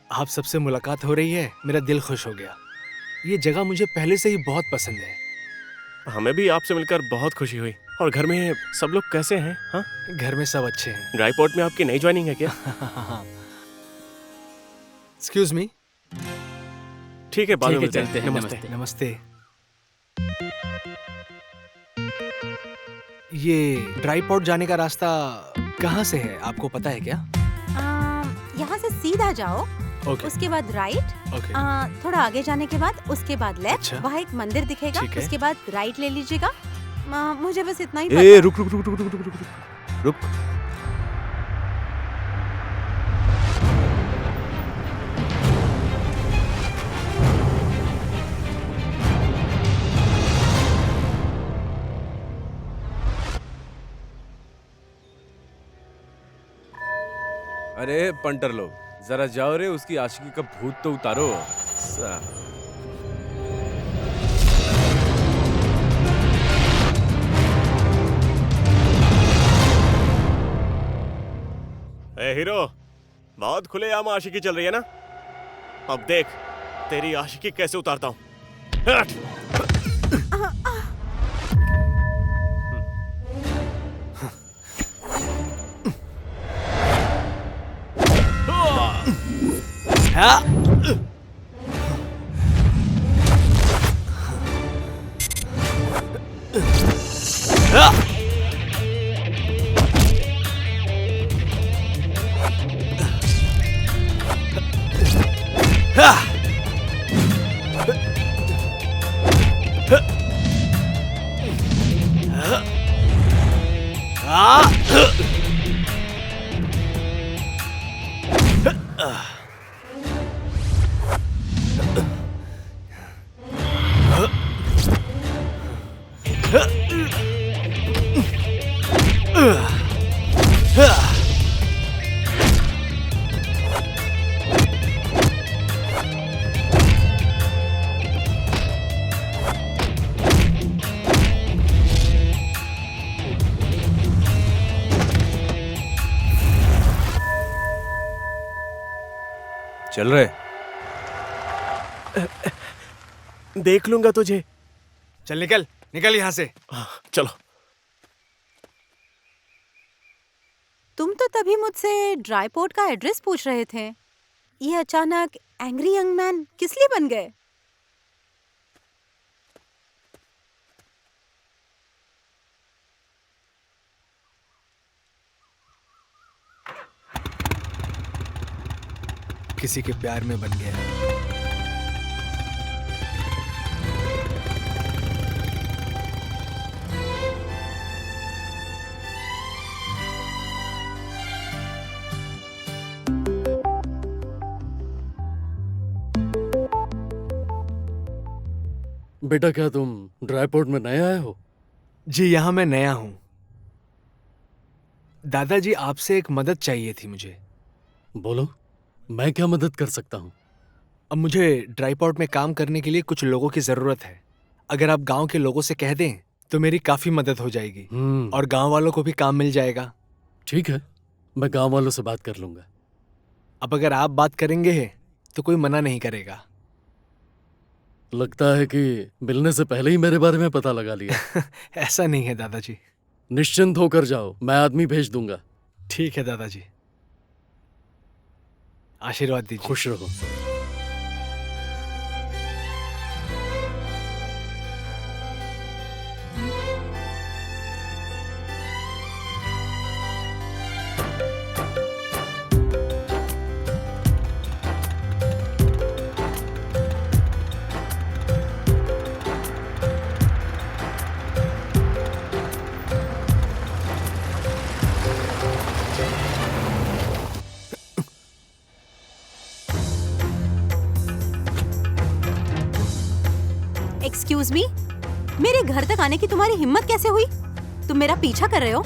आप सबसे मुलाकात हो रही है, मेरा दिल खुश हो गया। ये जगह मुझे पहले से ही बहुत पसंद है। हमें भी आपसे मिलकर बहुत खुशी हुई। और घर में सब लोग कैसे हैं? हाँ, घर में सब अच्छे हैं। ड्राईपोर्ट में आपकी नई ज्वाइनिंग है क्या? Excuse me. ठीक है, बाद में ठीक है, मिलते चलते हैं। हैं। नमस्ते। नमस्ते। ये ड्राईपोर्ट जाने का रास्ता कहाँ से है, आपको पता है क्या? यहाँ से सीधा जाओ, ओके उसके बाद राइट, ओके। थोड़ा आगे जाने के बाद उसके बाद लेफ्ट, अच्छा। वहाँ एक मंदिर दिखेगा, ठीक है। उसके बाद राइट ले लीजिएगा। मुझे बस इतना ही पता ए, है। रुक रुक रुक रुक रुक रुक रुक रुक। अरे पंटर लोग, जरा जाओ रे, उसकी आशिकी का भूत तो उतारो। ए हीरो, बहुत खुलेआम आशिकी चल रही है ना? अब देख तेरी आशिकी कैसे उतारता हूँ। हट! चल रहे। देख लूंगा तुझे। चल निकल निकल यहाँ से। चलो। तुम तो तभी मुझसे ड्राईपोर्ट का एड्रेस पूछ रहे थे। ये अचानक एंग्री यंग मैन किस लिए बन गए? किसी के प्यार में बन गया। बेटा, क्या तुम ड्राईपोर्ट में नए आए हो? जी, यहाँ मैं नया हूँ। दादाजी, आपसे एक मदद चाहिए थी मुझे। बोलो, मैं क्या मदद कर सकता हूँ? अब मुझे ड्राईपोर्ट में काम करने के लिए कुछ लोगों की जरूरत है। अगर आप गांव के लोगों से कह दें तो मेरी काफी मदद हो जाएगी और गांव वालों को भी काम मिल जाएगा। ठीक है, मैं गांव वालों से बात कर लूंगा। अब अगर आप बात करेंगे तो कोई मना नहीं करेगा। लगता है कि मिलने से पहले ही मेरे बारे में पता लगा लिया। ऐसा नहीं है दादाजी। निश्चिंत होकर जाओ, मैं आदमी भेज दूंगा। ठीक है दादाजी, आशीर्वाद दीजिए। खुश रहो। एक्सक्यूज मी, मेरे घर तक आने की तुम्हारी हिम्मत कैसे हुई? तुम मेरा पीछा कर रहे हो?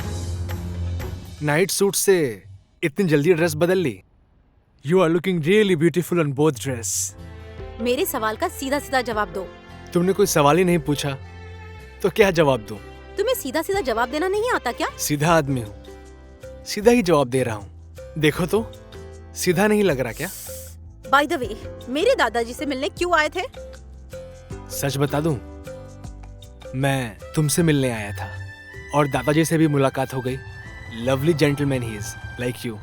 नाइट सूट से इतनी जल्दी ड्रेस बदल ली? You are looking really beautiful on both dress. मेरे सवाल का सीधा सीधा जवाब दो। तुमने कोई सवाल ही नहीं पूछा तो क्या जवाब दूं? तुम्हें सीधा सीधा जवाब देना नहीं आता क्या? सीधा आदमी हूँ, सीधा ही जवाब दे रहा हूँ। देखो तो सीधा नहीं लग रहा क्या? बाय द वे, मेरे दादाजी से मिलने क्यों आए थे? सच बता दूं, मैं तुमसे मिलने आया था और दादाजी से भी मुलाकात हो गई। Lovely gentleman he is, like you.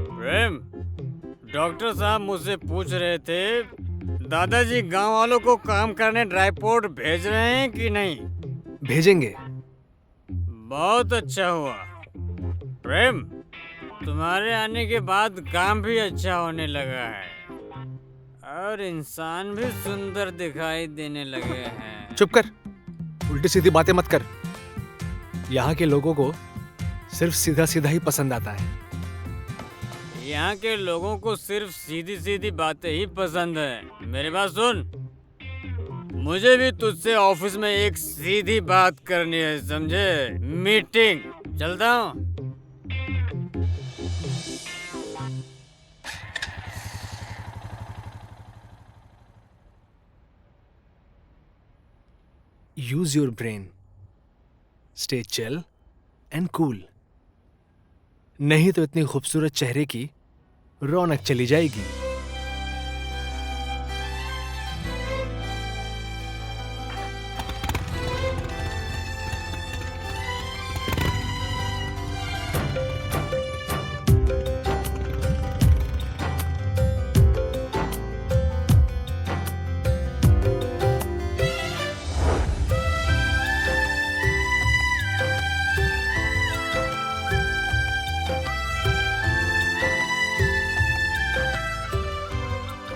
Prem, doctor साहब मुझसे पूछ रहे थे दादाजी गांव वालों को काम करने ड्राईपोर्ट भेज रहे हैं कि नहीं। भेजेंगे। बहुत अच्छा हुआ। प्रेम, तुम्हारे आने के बाद काम भी अच्छा होने लगा है और इंसान भी सुंदर दिखाई देने लगे हैं। चुप कर, उल्टी सीधी बातें मत कर। यहाँ के लोगों को सिर्फ सीधा सीधा ही पसंद आता है। यहाँ के लोगों को सिर्फ सीधी सीधी बातें ही पसंद है। मेरी बात सुन, मुझे भी तुझसे ऑफिस में एक सीधी बात करनी है, समझे? मीटिंग, चलता हूँ। Use your brain, stay chill and cool, नहीं तो इतनी खूबसूरत चेहरे की रौनक चली जाएगी।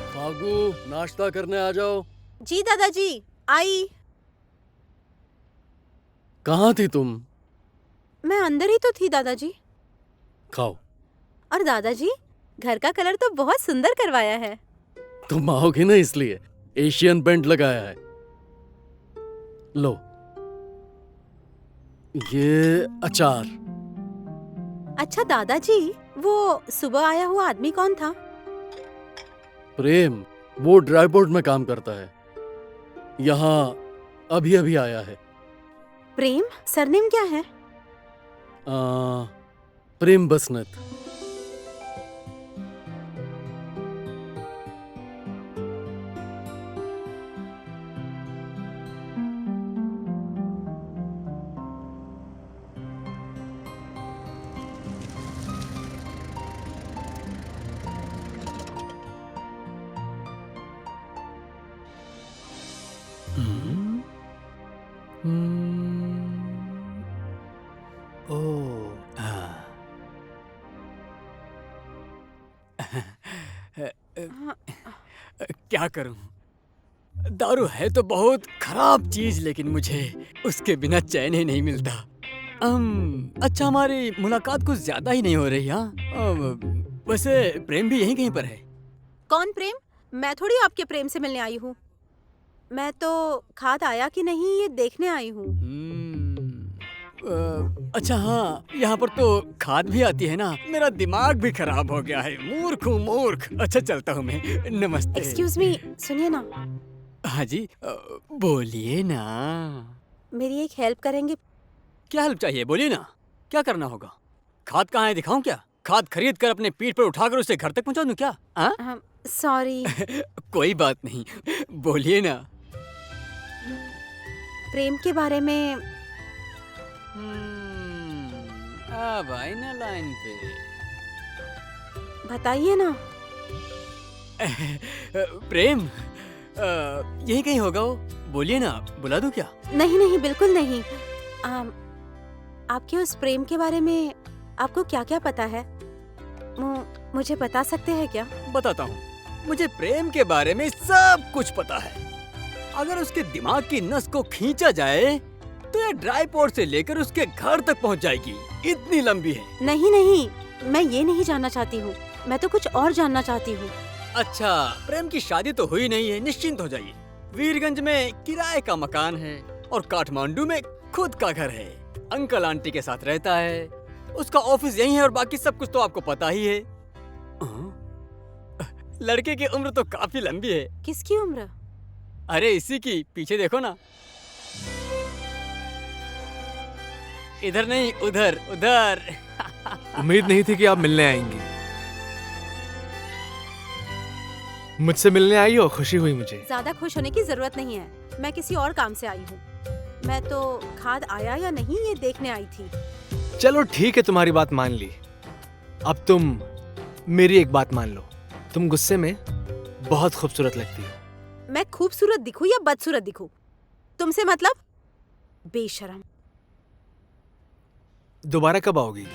फागू, नाश्ता करने आ जाओ। जी दादाजी, आई। कहाँ थी तुम? मैं अंदर ही तो थी दादाजी। खाओ। और दादाजी, घर का कलर तो बहुत सुंदर करवाया है। तुम आओगे ना इसलिए एशियन पेंट लगाया है। लो, ये अचार। अच्छा दादाजी, वो सुबह आया हुआ आदमी कौन था? प्रेम, वो ड्राईपोर्ट में काम करता है, यहाँ अभी अभी आया है। प्रेम? सरनेम क्या है? प्रेम बसनेत। ओह, हाँ। क्या करूं? दारू है तो बहुत खराब चीज, लेकिन मुझे उसके बिना चैन ही नहीं मिलता। अच्छा, हमारी मुलाकात कुछ ज्यादा ही नहीं हो रही। हाँ, वैसे प्रेम भी यहीं कहीं पर है। कौन प्रेम? मैं थोड़ी आपके प्रेम से मिलने आई हूँ। मैं तो खाद आया कि नहीं ये देखने आई हूँ। अच्छा हाँ, यहाँ पर तो खाद भी आती है ना। मेरा दिमाग भी खराब हो गया है। मूर्ख हूँ, मूर्ख। अच्छा, चलता हूँ मैं। नमस्ते। एक्सक्यूज मी, सुनिए ना। हाँ जी, बोलिए ना। मेरी एक हेल्प करेंगे? क्या हेल्प चाहिए? बोलिए ना, क्या करना होगा? खाद कहाँ है, दिखाऊं क्या? खाद खरीद कर अपने पीठ पर उठाकर उसे घर तक पहुँचा दूं क्या? हाँ? सॉरी। कोई बात नहीं, बोलिए ना। प्रेम के बारे में। अब आई ना लाइन पे। बताइए ना। प्रेम यही कहीं होगा वो। बोलिए ना, बुला दूं क्या? नहीं नहीं, बिल्कुल नहीं। आपके उस प्रेम के बारे में आपको क्या क्या पता है? मुझे बता सकते हैं क्या? बताता हूँ। मुझे प्रेम के बारे में सब कुछ पता है। अगर उसके दिमाग की नस को खींचा जाए तो ये ड्राईपोर्ट से लेकर उसके घर तक पहुँच जाएगी। इतनी लंबी है। नहीं नहीं, मैं ये नहीं जानना चाहती हूँ। मैं तो कुछ और जानना चाहती हूँ। अच्छा, प्रेम की शादी तो हुई नहीं है, निश्चिंत हो जाइए। वीरगंज में किराए का मकान है और काठमांडू में खुद का घर है। अंकल आंटी के साथ रहता है। उसका ऑफिस यही है और बाकी सब कुछ तो आपको पता ही है। लड़के की उम्र तो काफी लंबी है। किसकी उम्र? अरे इसी की, पीछे देखो ना। इधर नहीं, उधर उधर। उम्मीद नहीं थी कि आप मिलने आएंगी। मुझसे मिलने आई हो, खुशी हुई मुझे। ज्यादा खुश होने की जरूरत नहीं है, मैं किसी और काम से आई हूँ। मैं तो खाद आया या नहीं ये देखने आई थी। चलो ठीक है, तुम्हारी बात मान ली। अब तुम मेरी एक बात मान लो, तुम गुस्से में बहुत खूबसूरत लगती हो। मैं खूबसूरत दिखूं या बदसूरत दिखूं, तुमसे मतलब? बेशरम। दोबारा कब आओगी,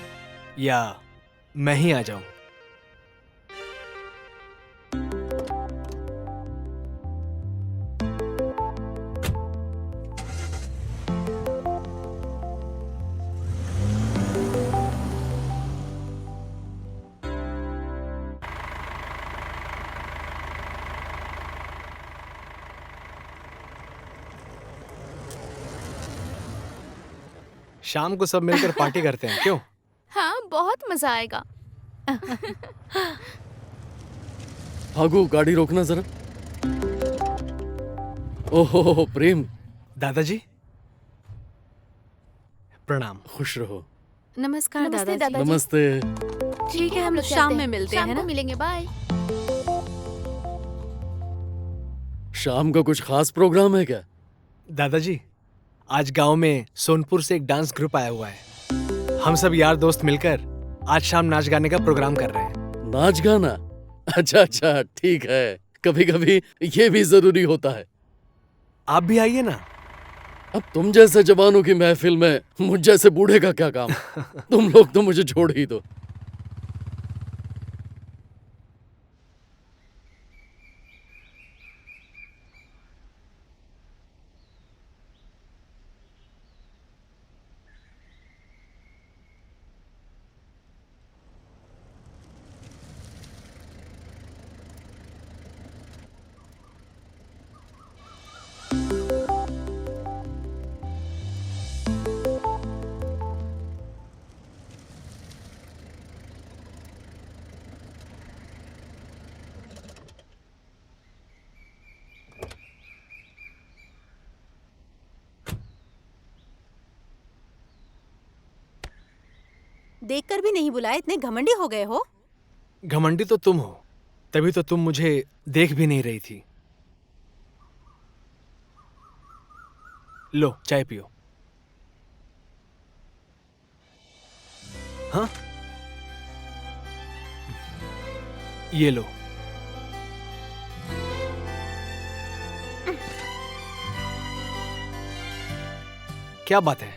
या मैं ही आ जाऊं? शाम को सब मिलकर पार्टी करते हैं, क्यों? हाँ, बहुत मजा आएगा। फागू, गाड़ी रोकना जरा। ओहो प्रेम, दादाजी प्रणाम। खुश रहो। नमस्कार नमस्ते दादाजी। नमस्ते। ठीक है, हम लोग शाम चलते में हैं। मिलते हैं शाम ना? को मिलेंगे, बाय। शाम का कुछ खास प्रोग्राम है क्या? दादाजी, आज गांव में सोनपुर से एक डांस ग्रुप आया हुआ है। हम सब यार दोस्त मिलकर आज शाम नाच गाने का प्रोग्राम कर रहे हैं। नाच गाना? अच्छा अच्छा, ठीक है। कभी कभी ये भी जरूरी होता है। आप भी आइए ना। अब तुम जैसे जवानों की महफिल में मुझ जैसे बूढ़े का क्या काम? तुम लोग तो मुझे छोड़ ही दो। देखकर भी नहीं बुलाए, इतने घमंडी हो गए हो? घमंडी तो तुम हो, तभी तो तुम मुझे देख भी नहीं रही थी। लो चाय पियो। हाँ, ये लो। क्या बात है?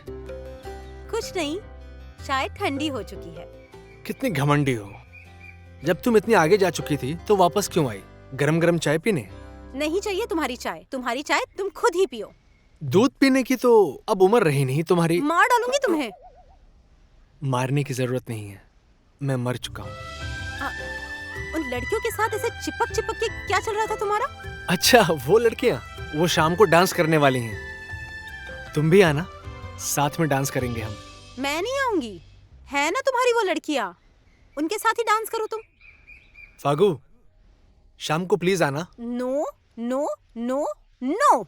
कुछ नहीं, चाय ठंडी हो चुकी है। कितनी घमंडी हो। जब तुम इतनी आगे जा चुकी थी तो वापस क्यों आई गरम गरम चाय पीने? नहीं चाहिए तुम्हारी चाय, तुम्हारी चाय तुम खुद ही पियो। दूध पीने की तो अब उम्र रही नहीं तुम्हारी। मार डालूंगी तुम्हें। मारने की जरूरत नहीं है, मैं मर चुका हूँ। उन लड़कियों के साथ ऐसे चिपक चिपक के क्या चल रहा था तुम्हारा? अच्छा, वो लड़कियां, वो शाम को डांस करने वाली हैं। तुम भी आना, साथ में डांस करेंगे हम। मैं नहीं आऊंगी। है ना तुम्हारी वो लड़कियां, उनके साथ ही डांस करो तुम। फागू, शाम को प्लीज आना। No no no no.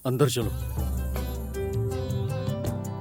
अंदर चलो।